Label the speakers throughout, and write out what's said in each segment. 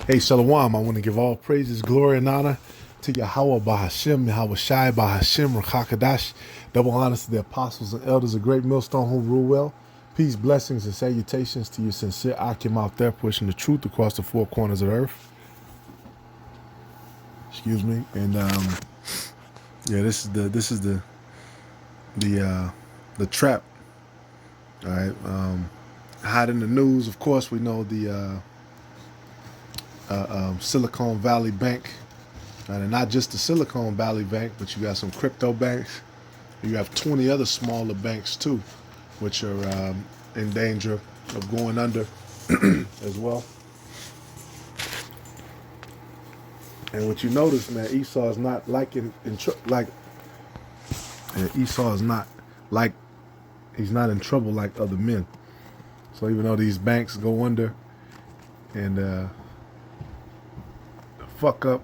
Speaker 1: Hey, Shalom. I want to give all praises, glory, and honor to Yahweh Bahashim, Yahweh Shai Bahashim, Rakakadash. Double honors to the apostles and elders of Great Millstone who rule well. Peace, blessings, and salutations to your sincere Akim out there pushing the truth across the four corners of the earth. Excuse me. And yeah, this is the trap. All right. Hot in the news, of course, we know the Silicon Valley Bank. And not just the Silicon Valley Bank, but you got some crypto banks. You have 20 other smaller banks too, which are in danger of going under as well. And what you notice, man, Esau is not like Esau is not like he's not in trouble like other men. So even though these banks go under and fuck up,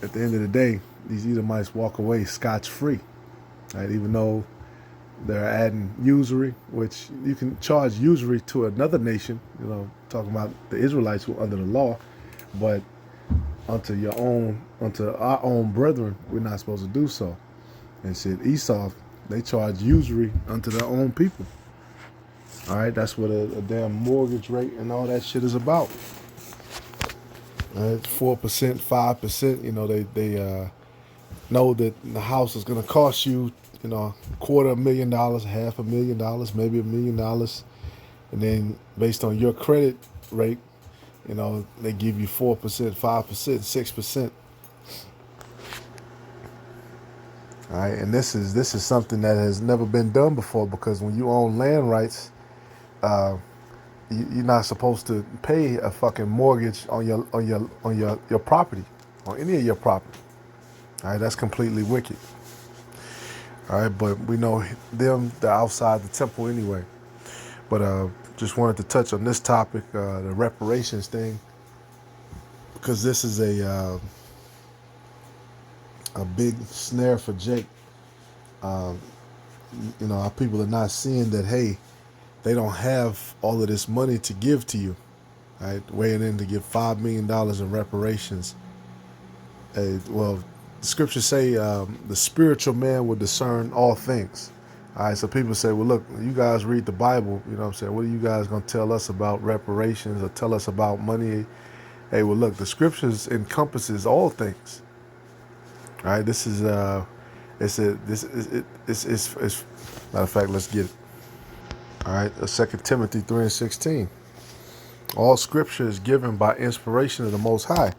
Speaker 1: at the end of the day, these Edomites walk away scotch-free, right? Even though they're adding usury, which you can charge usury to another nation, talking about the Israelites who are under the law, but unto our own brethren, we're not supposed to do so. And said Esau, they charge usury unto their own people. All right, that's what a damn mortgage rate and all that shit is about. 4%, 5%. They know that the house is going to cost you, $250,000, $500,000, maybe $1 million, and then based on your credit rate, they give you 4%, 5%, 6%. All right, and this is something that has never been done before, because when you own land rights, you're not supposed to pay a fucking mortgage on your property, on any of your property. All right, that's completely wicked. All right, but we know they're outside the temple anyway. But just wanted to touch on this topic, the reparations thing, because this is a big snare for Jake. Our people are not seeing that, hey, they don't have all of this money to give to you, right? Weighing in to give $5 million in reparations. Well, the scriptures say the spiritual man will discern all things. All right, so people say, well, look, you guys read the Bible, you know what I'm saying? What are you guys going to tell us about reparations or tell us about money? Hey, well, look, the scriptures encompasses all things. All right, this is, it's matter of fact, let's get it. All right, 2 Timothy 3:16. All scripture is given by inspiration of the Most High,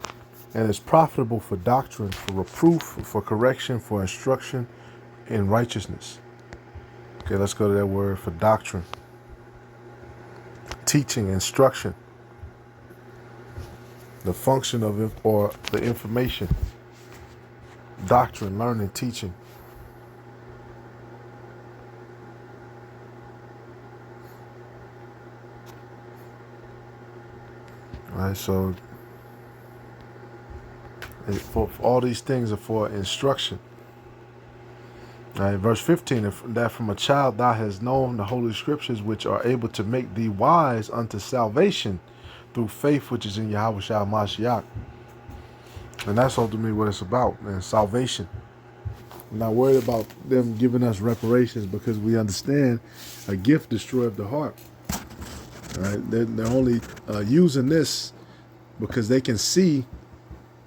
Speaker 1: and is profitable for doctrine, for reproof, for correction, for instruction in righteousness. Okay, let's go to that word for doctrine. Teaching, instruction. The function of it, or the information. Doctrine, learning, teaching. All right, so for all these things are for instruction. All right, verse 15, that from a child thou hast known the holy scriptures, which are able to make thee wise unto salvation through faith which is in Yahweh Shai Mashiach. And that's ultimately what it's about, man, salvation. I'm not worried about them giving us reparations, because we understand a gift destroyeth the heart. All right, they're only using this because they can see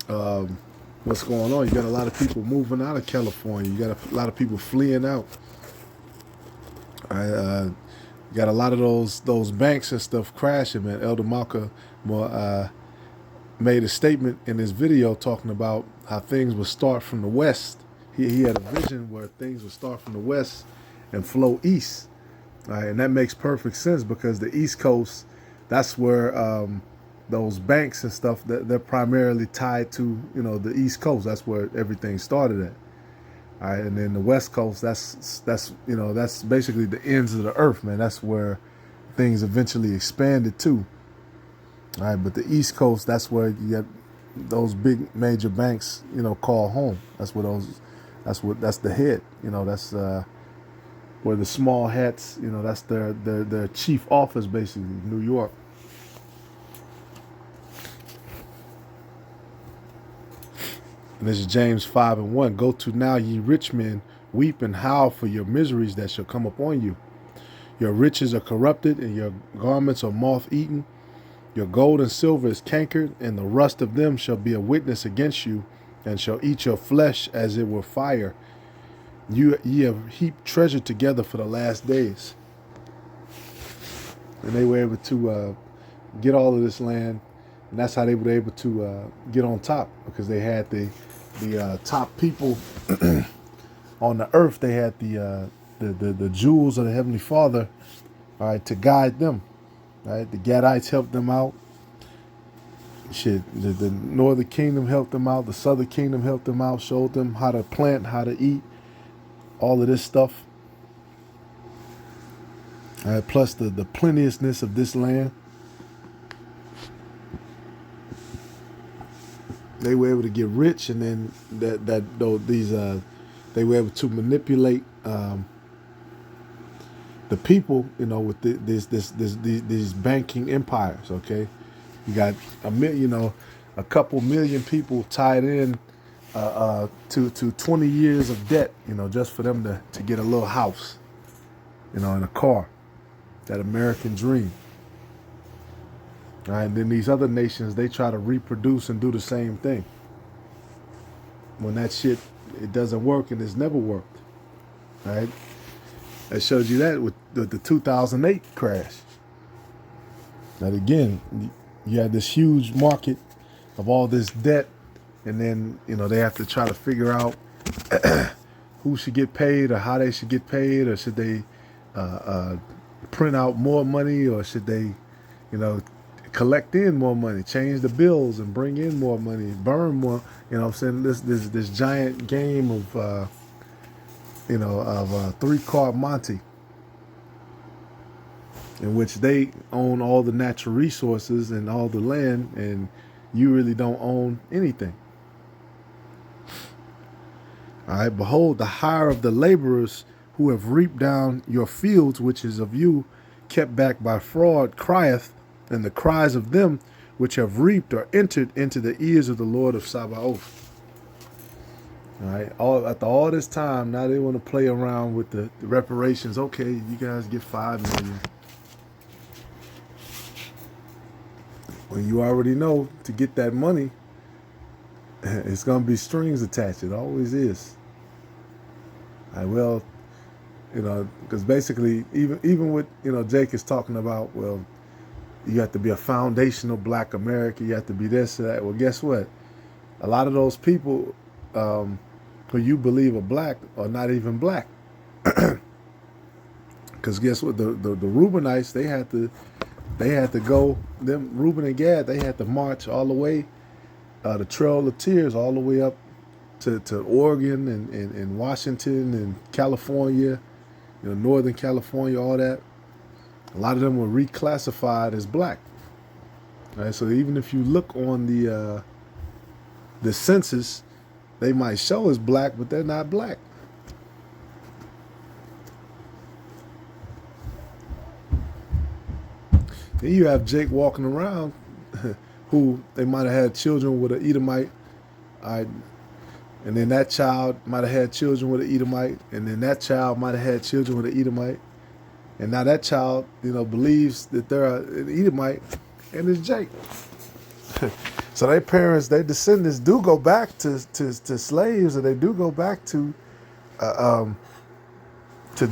Speaker 1: what's going on. You got a lot of people moving out of California. You got a lot of people fleeing out. You got a lot of those banks and stuff crashing, man. Elder Malka made a statement in his video talking about how things would start from the west. He had a vision where things would start from the west and flow east. Right? And that makes perfect sense, because the East Coast, that's where those banks and stuff, they're primarily tied to, the East Coast. That's where everything started at. All right, and then the West Coast, that's basically the ends of the earth, man. That's where things eventually expanded to. All right, but the East Coast, that's where you get those big major banks, call home. That's the head. where the small hats, that's their chief office, basically, New York. And this is James 5:1. Go to now, ye rich men, weep and howl for your miseries that shall come upon you. Your riches are corrupted, and your garments are moth-eaten. Your gold and silver is cankered, and the rust of them shall be a witness against you, and shall eat your flesh as it were fire. Ye have heaped treasure together for the last days. And they were able to get all of this land, and that's how they were able to get on top, because they had the top people on the earth. They had the jewels of the Heavenly Father, all right, to guide them. Right, the Gadites helped them out. Shit, the Northern Kingdom helped them out. The Southern Kingdom helped them out. Showed them how to plant, how to eat, all of this stuff. All right, plus the plenteousness of this land. They were able to get rich, and then they were able to manipulate the people, with these banking empires. Okay, you got a couple million people tied in to 20 years of debt, just for them to get a little house, and a car, that American dream. All right, and then these other nations, they try to reproduce and do the same thing. When that shit, it doesn't work, and it's never worked. All right. That shows you that with the 2008 crash. That again, you had this huge market of all this debt, and then they have to try to figure out who should get paid, or how they should get paid, or should they print out more money, or should they, collect in more money, change the bills and bring in more money, burn more. I'm saying this giant game of three-card Monte, in which they own all the natural resources and all the land, and you really don't own anything. All right, behold, the hire of the laborers who have reaped down your fields, which is of you, kept back by fraud, crieth, and the cries of them which have reaped are entered into the ears of the Lord of Sabaoth. All right. After all this time, now they want to play around with the reparations. Okay, you guys get $5 million. Well, you already know, to get that money, it's gonna be strings attached. It always is. Well, because basically, even with Jake is talking about, well, you have to be a foundational Black American. You have to be this or that. Well, guess what? A lot of those people who you believe are black are not even black. Because guess what? The Reubenites, they had to go. Them Reuben and Gad, they had to march all the way, the Trail of Tears, all the way up to Oregon and Washington and California, Northern California, all that. A lot of them were reclassified as black. All right, so even if you look on the census, they might show as black, but they're not black. Then you have Jake walking around, who they might have had children with an Edomite, and then that child might have had children with an Edomite, and then that child might have had children with an Edomite, and now that child, believes that they're an Edomite, and it's Jake. So their parents, their descendants do go back to slaves, or they do go back to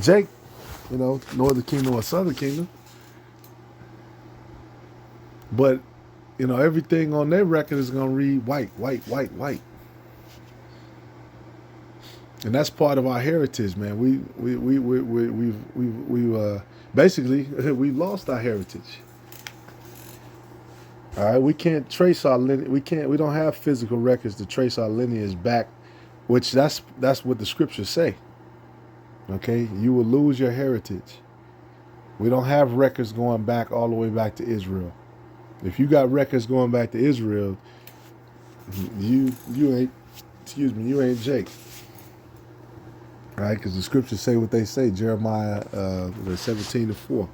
Speaker 1: Jake, Northern Kingdom or Southern Kingdom. But, everything on their record is going to read white, white, white, white. And that's part of our heritage, man. We basically we lost our heritage. All right, we can't trace our lineage. We don't have physical records to trace our lineage back, which that's what the scriptures say. Okay, you will lose your heritage. We don't have records going back all the way back to Israel. If you got records going back to Israel, you ain't Jake. right? Because the scriptures say what they say. Jeremiah 17:4.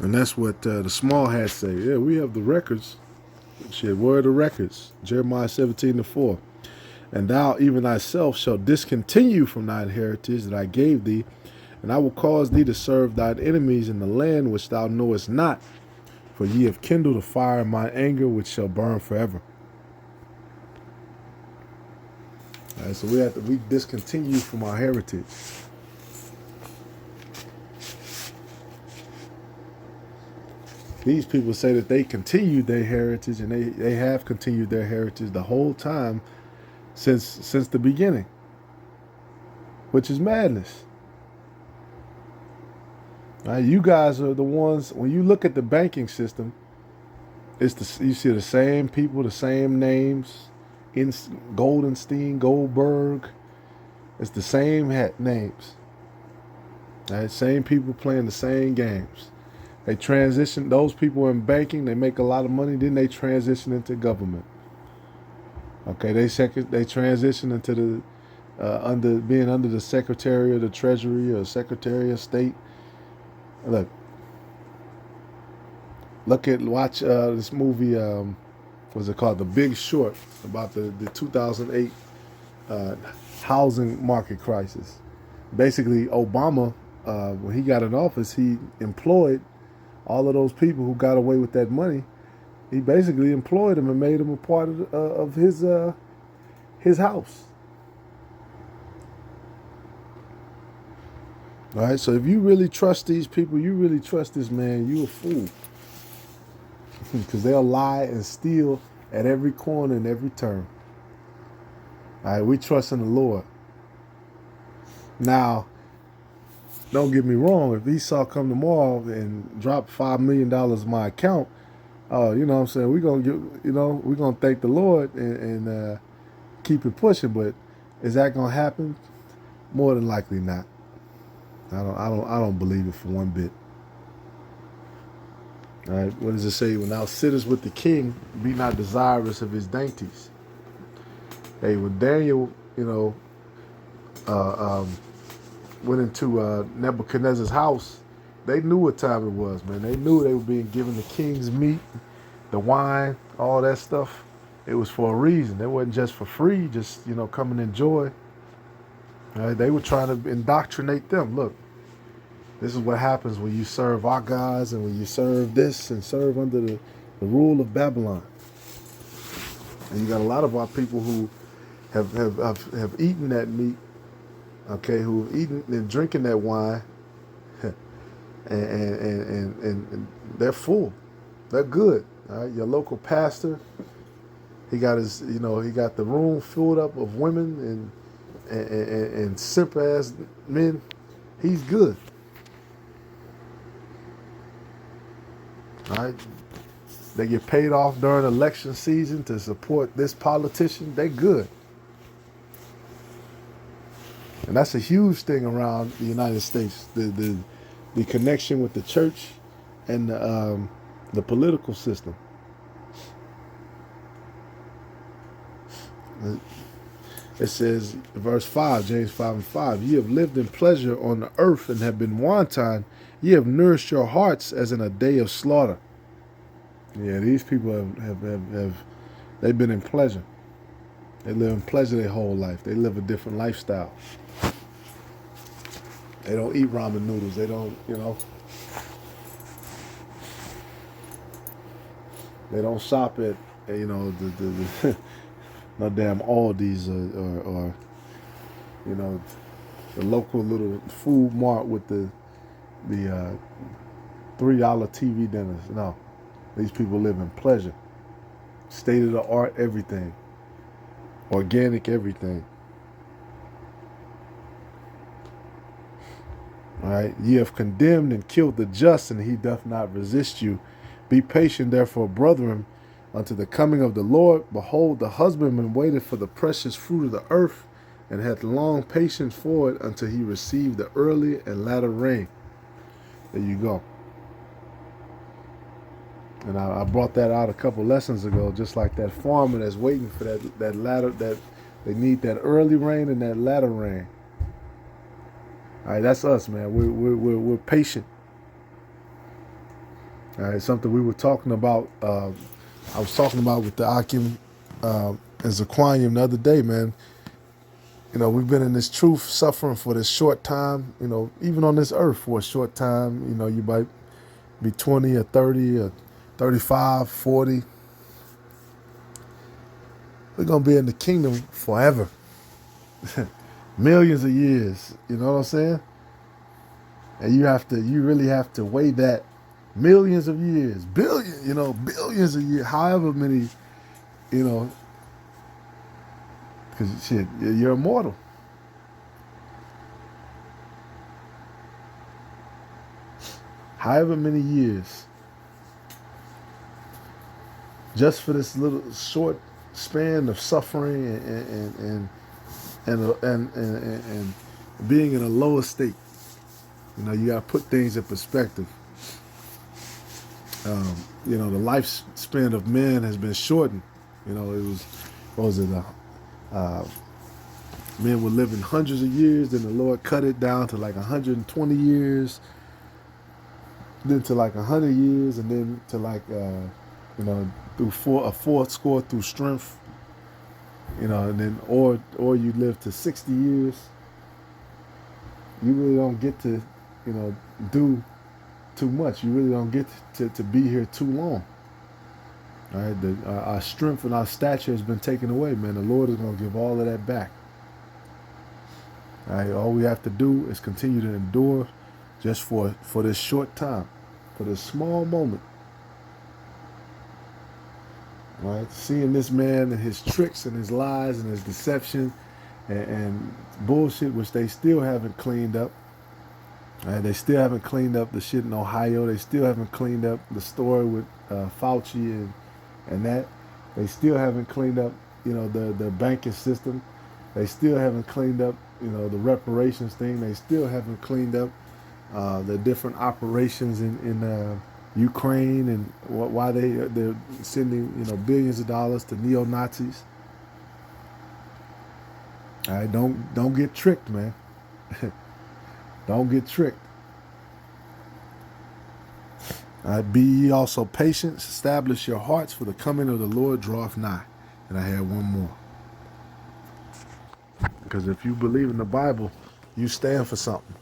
Speaker 1: And that's what the small hats say. Yeah, we have the records. Shit, where are the records? Jeremiah 17:4. And thou even thyself shalt discontinue from thine heritage that I gave thee, and I will cause thee to serve thine enemies in the land which thou knowest not, for ye have kindled a fire in my anger which shall burn forever. All right, so we discontinue from our heritage. These people say that they continued their heritage, and they have continued their heritage the whole time since the beginning, which is madness. All right, you guys are the ones, when you look at the banking system, you see the same people, the same names, Goldenstein, Goldberg. It's the same names. All right, same people playing the same games. They transition, those people in banking, they make a lot of money, then they transition into government. Okay, they transition into the being under the Secretary of the Treasury or Secretary of State. Watch this movie, what's it called? The Big Short, about the 2008 housing market crisis. Basically, Obama, when he got in office, he employed all of those people who got away with that money. He basically employed them and made them a part of his house. All right, so if you really trust these people, you really trust this man, you a fool. Because they'll lie and steal at every corner and every turn. All right, we trust in the Lord. Now, don't get me wrong, if Esau come tomorrow and drop $5 million in my account, you know what I'm saying, we're gonna thank the Lord and keep it pushing. But is that gonna happen? More than likely not. I don't believe it for one bit. All right, what does it say? When thou sittest with the king, be not desirous of his dainties. Hey, when Daniel, went into Nebuchadnezzar's house, they knew what time it was, man. They knew they were being given the king's meat, the wine, all that stuff. It was for a reason. It wasn't just for free, just, come and enjoy. All right, they were trying to indoctrinate them. Look, this is what happens when you serve our gods and when you serve this and serve under the rule of Babylon. And you got a lot of our people who have eaten that meat, okay, who have eaten and drinking that wine, and they're full. They're good. All right, your local pastor, he got he got the room filled up of women and simp ass men. He's good. All right, they get paid off during election season to support this politician. They good. And that's a huge thing around the United States, the connection with the church and the political system. It says, verse 5, James 5:5, ye have lived in pleasure on the earth and have been wanton. Ye have nourished your hearts as in a day of slaughter. Yeah, these people have they've been in pleasure. They live in pleasure their whole life. They live a different lifestyle. They don't eat ramen noodles. They don't, they don't shop at, the no damn Aldi's or the local little food mart with the $3 TV dinners. No, these people live in pleasure. State of the art, everything. Organic, everything. All right, ye have condemned and killed the just, and he doth not resist you. Be patient, therefore, brethren, unto the coming of the Lord. Behold, the husbandman waited for the precious fruit of the earth, and hath long patience for it until he receive the early and latter rain. There you go. And I brought that out a couple lessons ago, just like that farmer that's waiting for that latter, that they need that early rain and that latter rain. All right, that's us, man. We're patient. All right, something we were talking about. I was talking about with the Akim and Zaquanium the other day, man. You know, we've been in this truth suffering for this short time, you know, even on this earth for a short time. You know, you might be 20 or 30 or 35, 40. We're going to be in the kingdom forever. Millions of years. You know what I'm saying? And you really have to weigh that millions of years, billions of years, however many, you know, because shit, you're immortal. However many years, just for this little short span of suffering and being in a lower state. You know, you got to put things in perspective. You know, the lifespan of men has been shortened. You know, it was, what was it? Men were living hundreds of years, then the Lord cut it down to like 120 years, then to like 100 years, and then to like, you know, through a fourth score through strength. You know, and then or you live to 60 years. You really don't get to, you know, do too much. You really don't get to be here too long. All right, our strength and our stature has been taken away, man. The Lord is going to give all of that back. All right, all we have to do is continue to endure just for this short time, for this small moment. All right, seeing this man and his tricks and his lies and his deception and bullshit, which they still haven't cleaned up. Right, they still haven't cleaned up the shit in Ohio. They still haven't cleaned up the story with Fauci and that. They still haven't cleaned up, you know, the banking system. They still haven't cleaned up, you know, the reparations thing. They still haven't cleaned up the different operations in Ukraine and why they're sending, you know, billions of dollars to neo-Nazis. All right, don't get tricked, man. Don't get tricked. All right, be ye also patient, establish your hearts, for the coming of the Lord draweth nigh. And I had one more. Because if you believe in the Bible, you stand for something.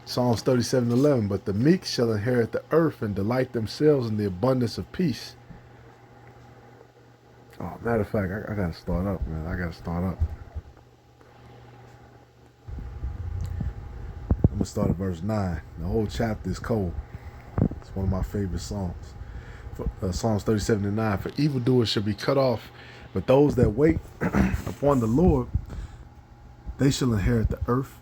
Speaker 1: Psalms 37:11, but the meek shall inherit the earth and delight themselves in the abundance of peace. Oh, matter of fact, I gotta start up, man. I gotta start up. I'm gonna start at verse 9. The whole chapter is cold. It's one of my favorite songs. Psalms 37:9. For evildoers shall be cut off, but those that wait upon the Lord, they shall inherit the earth.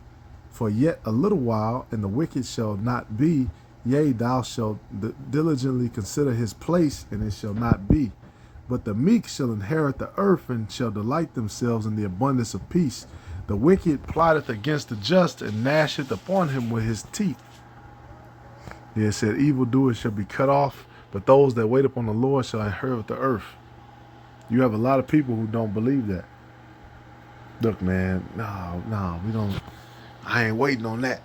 Speaker 1: For yet a little while, and the wicked shall not be. Yea, thou shalt diligently consider his place, and it shall not be. But the meek shall inherit the earth, and shall delight themselves in the abundance of peace. The wicked plotteth against the just, and gnasheth upon him with his teeth. It said, evildoers shall be cut off, but those that wait upon the Lord shall inherit the earth. You have a lot of people who don't believe that. Look, man, no, we don't. I ain't waiting on that.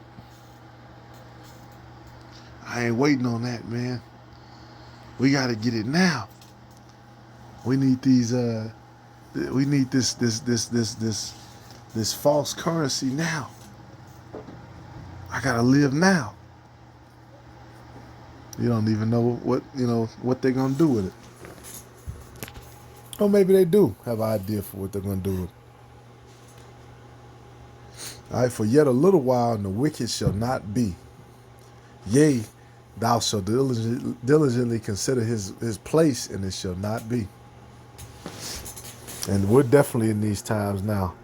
Speaker 1: I ain't waiting on that, man. We got to get it now. We need these. We need this false currency now. I gotta live now. You don't even know what they're gonna do with it. Or maybe they do have an idea for what they're gonna do with it. All right, for yet a little while, and the wicked shall not be. Yea, thou shalt diligently consider his place, and it shall not be. And we're definitely in these times now.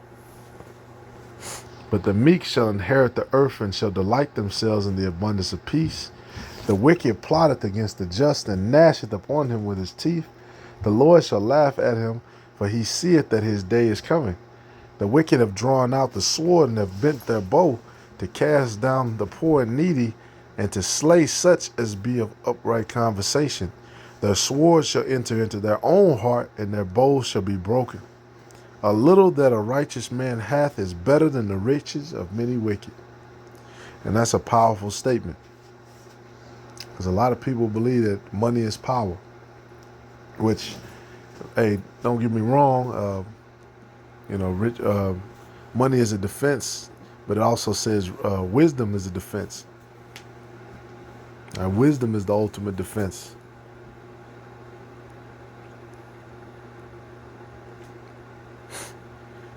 Speaker 1: But the meek shall inherit the earth, and shall delight themselves in the abundance of peace. The wicked plotteth against the just, and gnasheth upon him with his teeth. The Lord shall laugh at him, for he seeth that his day is coming. The wicked have drawn out the sword and have bent their bow to cast down the poor and needy and to slay such as be of upright conversation. Their swords shall enter into their own heart, and their bows shall be broken. A little that a righteous man hath is better than the riches of many wicked. And that's a powerful statement. Because a lot of people believe that money is power. Which, hey, don't get me wrong, money is a defense, but it also says wisdom is a defense. Wisdom is the ultimate defense.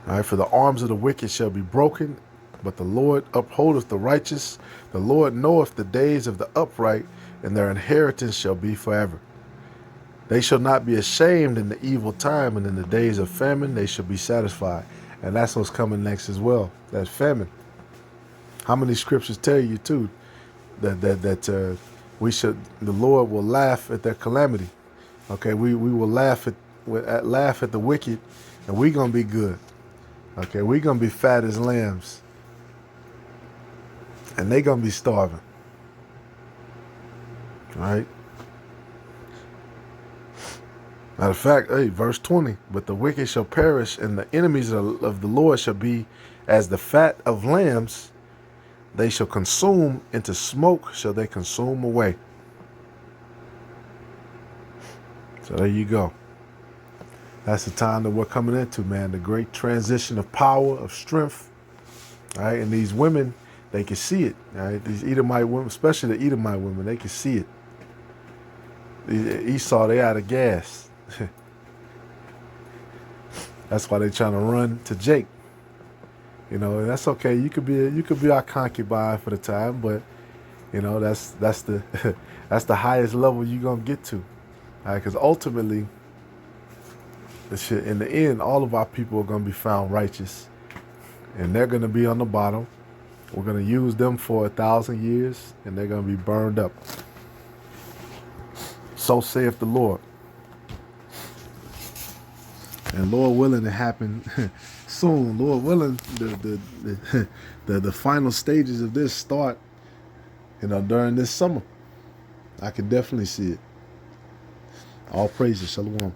Speaker 1: All right, for the arms of the wicked shall be broken, but the Lord upholdeth the righteous. The Lord knoweth the days of the upright, and their inheritance shall be forever. They shall not be ashamed in the evil time, and in the days of famine they shall be satisfied. And that's what's coming next as well, that famine. How many scriptures tell you too that the Lord will laugh at their calamity? Okay, we will laugh at the wicked, and we're gonna be good. Okay, we're gonna be fat as lambs, and they're gonna be starving. All right. Matter of fact, hey, verse 20, but the wicked shall perish, and the enemies of the Lord shall be as the fat of lambs. They shall consume, into smoke shall they consume away. So there you go. That's the time that we're coming into, man. The great transition of power, of strength. All right, and these women, they can see it. All right, these Edomite women, especially the Edomite women, they can see it. Esau, they out of gas. That's why they're trying to run to Jake. And that's okay. You could be our concubine for the time, but that's the that's the highest level you're gonna get to. All right, because ultimately, in the end, all of our people are gonna be found righteous, and they're gonna be on the bottom. We're gonna use them for 1,000 years, and they're gonna be burned up. So saith the Lord. And Lord willing, it happen soon. Lord willing, the final stages of this start, during this summer. I can definitely see it. All praises, shalom.